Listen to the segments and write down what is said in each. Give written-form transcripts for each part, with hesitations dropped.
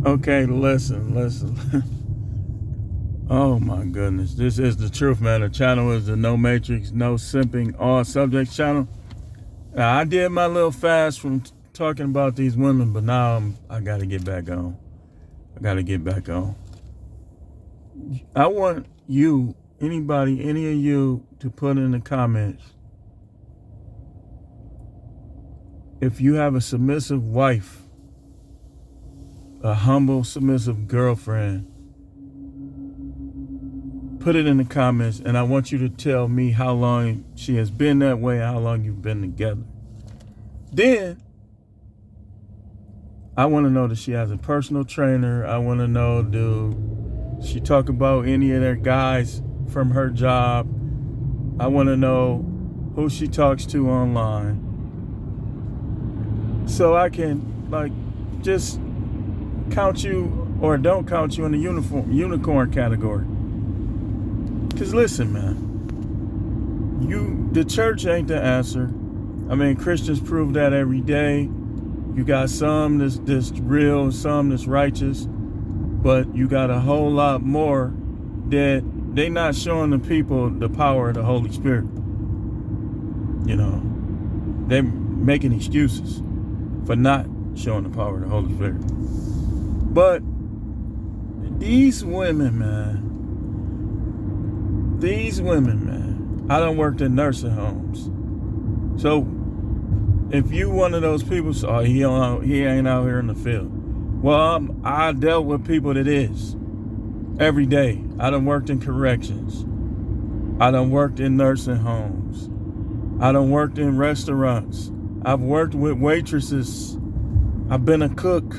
Okay, listen. Oh my goodness. This is the Truth Man. The channel is the No Matrix, No Simping, All Subjects channel. Now, I did my little fast from talking about these women, but now I gotta get back on. I want you, anybody, any of you, to put in the comments if you have a submissive wife, a humble, submissive girlfriend. Put it in the comments, and I want you to tell me how long she has been that way, how long you've been together. Then, I want to know that she has a personal trainer. I want to know, do she talk about any of their guys from her job? I want to know who she talks to online. So I can, just count you or don't count you in the unicorn category. Because listen, man, the church ain't the answer. I mean, Christians prove that every day. You got some that's real, some that's righteous, but you got a whole lot more that they not showing the people the power of the Holy Spirit. They're making excuses for not showing the power of the Holy Spirit. But these women, man, I done worked in nursing homes. So if you one of those people, he ain't out here in the field. Well, I dealt with people that is every day. I done worked in corrections. I done worked in nursing homes. I done worked in restaurants. I've worked with waitresses. I've been a cook.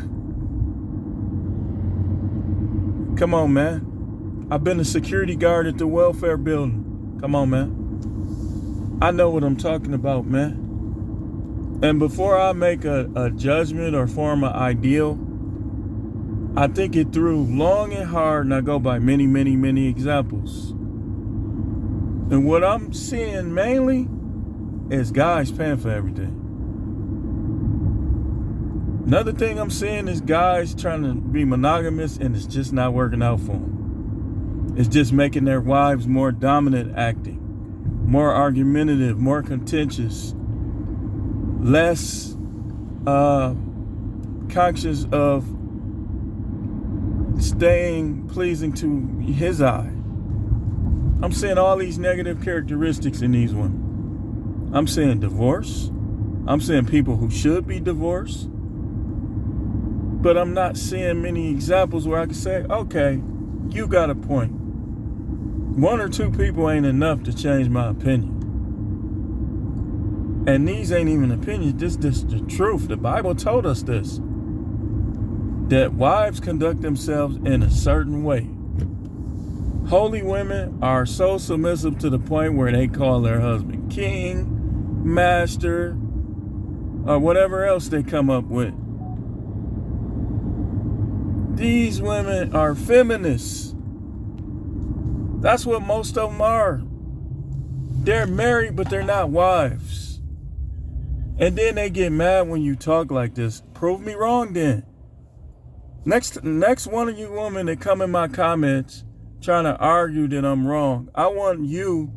Come on, man. I've been a security guard at the welfare building. Come on, man. I know what I'm talking about, man. And before I make a judgment or form an ideal, I think it through long and hard, and I go by many, many, many examples. And what I'm seeing mainly is guys paying for everything. Another thing I'm seeing is guys trying to be monogamous, and it's just not working out for them. It's just making their wives more dominant acting, more argumentative, more contentious, less conscious of staying pleasing to his eye. I'm seeing all these negative characteristics in these women. I'm seeing divorce. I'm seeing people who should be divorced. But I'm not seeing many examples where I can say, okay, you got a point. One or two people ain't enough to change my opinion. And these ain't even opinions. This is the truth. The Bible told us this. That wives conduct themselves in a certain way. Holy women are so submissive to the point where they call their husband king, master, or whatever else they come up with. These women are feminists. That's what most of them are. They're married, but they're not wives. And then they get mad when you talk like this. Prove me wrong then. Next one of you women that come in my comments trying to argue that I'm wrong, I want you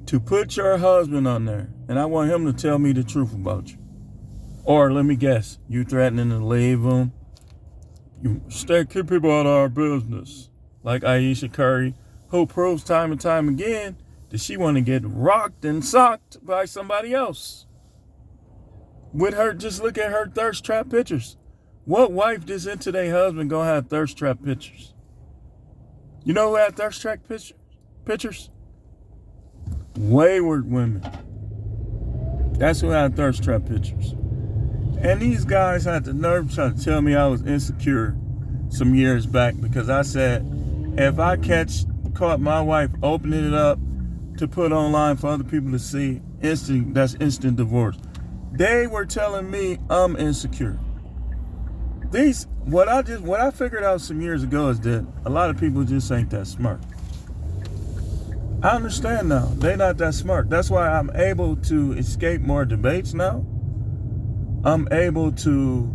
to put your husband on there, and I want him to tell me the truth about you. Or let me guess, you threatening to leave him. You keep people out of our business. Like Aisha Curry, who proves time and time again that she want to get rocked and socked by somebody else. With her, just look at her thirst trap pictures. What wife that's into their husband gonna have thirst trap pictures? You know who had thirst trap pictures? Wayward women. That's who had thirst trap pictures. And these guys had the nerve to try to tell me I was insecure some years back because I said, if I caught my wife opening it up to put online for other people to see, that's instant divorce. They were telling me I'm insecure. What I figured out some years ago is that a lot of people just ain't that smart. I understand now. They're not that smart. That's why I'm able to escape more debates now. I'm able to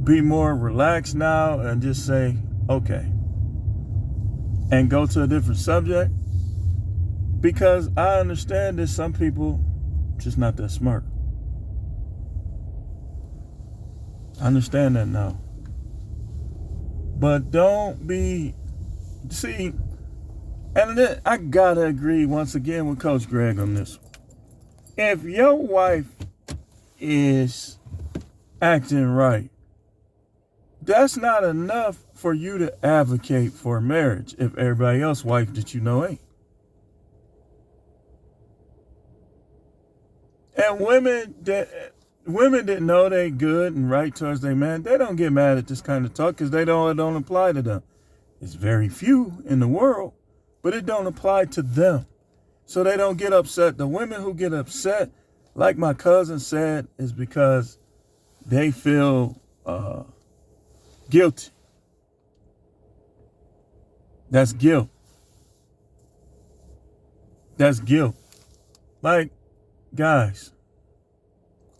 be more relaxed now and just say, okay, and go to a different subject? Because I understand that some people just not that smart. I understand that now. But don't be, see, and then I gotta agree once again with Coach Greg on this. If your wife is acting right, that's not enough for you to advocate for marriage if everybody else's wife that you know ain't. And women that know they good and right towards their man, they don't get mad at this kind of talk because it don't apply to them. It's very few in the world, but it don't apply to them. So they don't get upset. The women who get upset, like my cousin said, is because they feel guilty. That's guilt. That's guilt. Like, guys,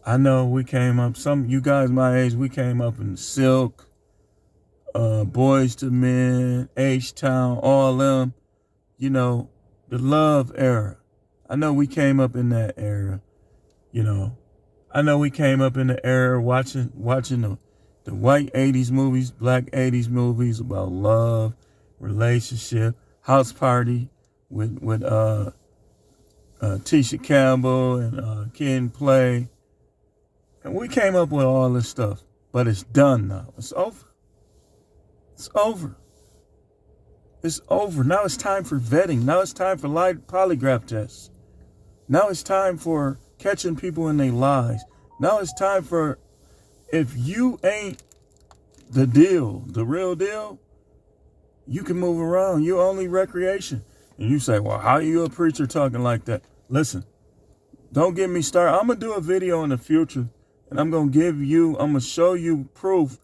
I know we came up, you guys my age, we came up in Silk, Boys to Men, H-Town, all them, you know, the love era. I know we came up in that era, you know. I know we came up in the era watching the white 80s movies, black 80s movies about love, relationship, House Party with Tisha Campbell and Kid and Play. And we came up with all this stuff, but it's done now. It's over. It's over. It's over. Now it's time for vetting. Now it's time for polygraph tests. Now it's time for catching people in their lies. Now it's time for, if you ain't the deal, the real deal, you can move around. You're only recreation. And you say, well, how are you a preacher talking like that? Listen, don't get me started. I'm going to do a video in the future, and I'm going to show you proof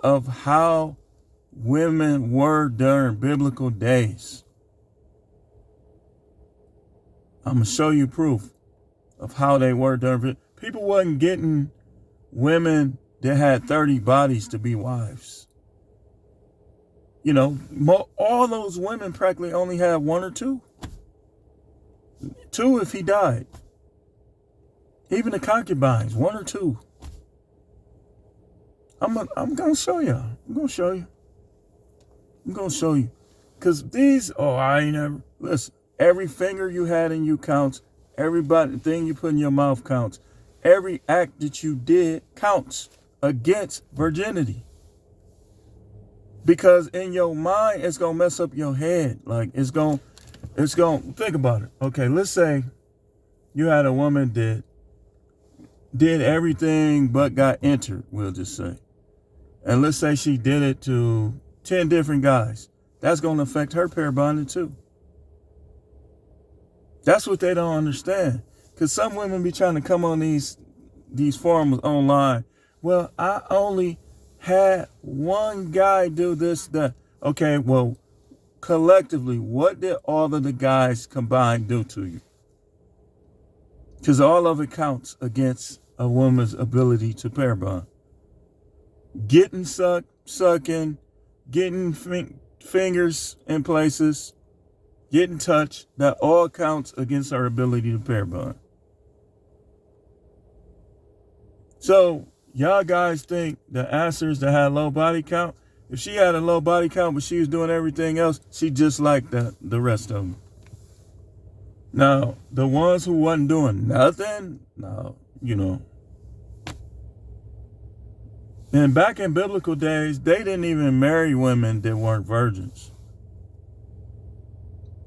of how women were during biblical days. I'm going to show you proof of how they were during. People wasn't getting women that had 30 bodies to be wives. You know, all those women practically only had one or two. Two if he died. Even the concubines, one or two. I'm going to show y'all. I'm going to show you. I'm going to show you. Because I ain't never, listen, every finger you had in you counts. Thing you put in your mouth counts. Every act that you did counts against virginity. Because in your mind, it's going to mess up your head. Like, it's going, think about it. Okay, let's say you had a woman that did everything but got entered, we'll just say. And let's say she did it to 10 different guys. That's going to affect her pair bonding too. That's what they don't understand. Because some women be trying to come on these forums online. Well, I only had one guy do this, that. Okay, well, collectively, what did all of the guys combined do to you? Because all of it counts against a woman's ability to pair bond. Getting sucking, getting fingers in places, getting touched, that all counts against her ability to pair bond. So, y'all guys think the answers that had low body count, if she had a low body count but she was doing everything else, she just like the rest of them. Now, the ones who wasn't doing nothing, now, you know. And back in biblical days, they didn't even marry women that weren't virgins.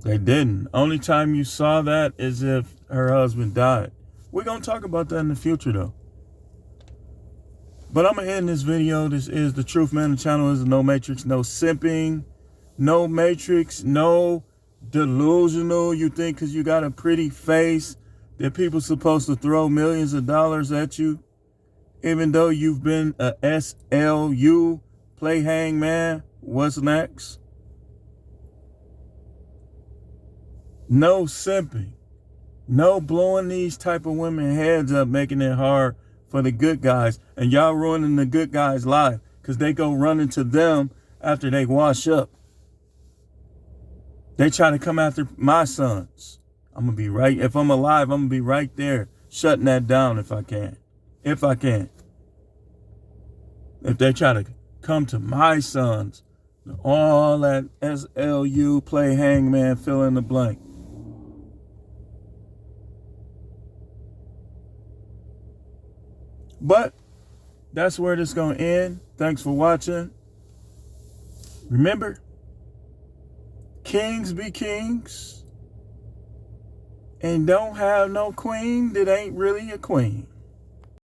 They didn't. Only time you saw that is if her husband died. We're going to talk about that in the future, though. But I'm going to end this video. This is The Truth Man. The channel is no matrix, no simping, no matrix, no delusional. You think because you got a pretty face that people supposed to throw millions of dollars at you, even though you've been a SLU, play hangman. What's next? No simping. No blowing these type of women heads up, making it hard for the good guys. And y'all ruining the good guys' life. because they go running to them after they wash up. They try to come after my sons. I'm going to be right. If I'm alive, I'm going to be right there shutting that down if I can. If I can. If they try to come to my sons, all that SLU, play hangman, fill in the blank. But that's where this is going to end. Thanks for watching. Remember, kings be kings. And don't have no queen that ain't really a queen.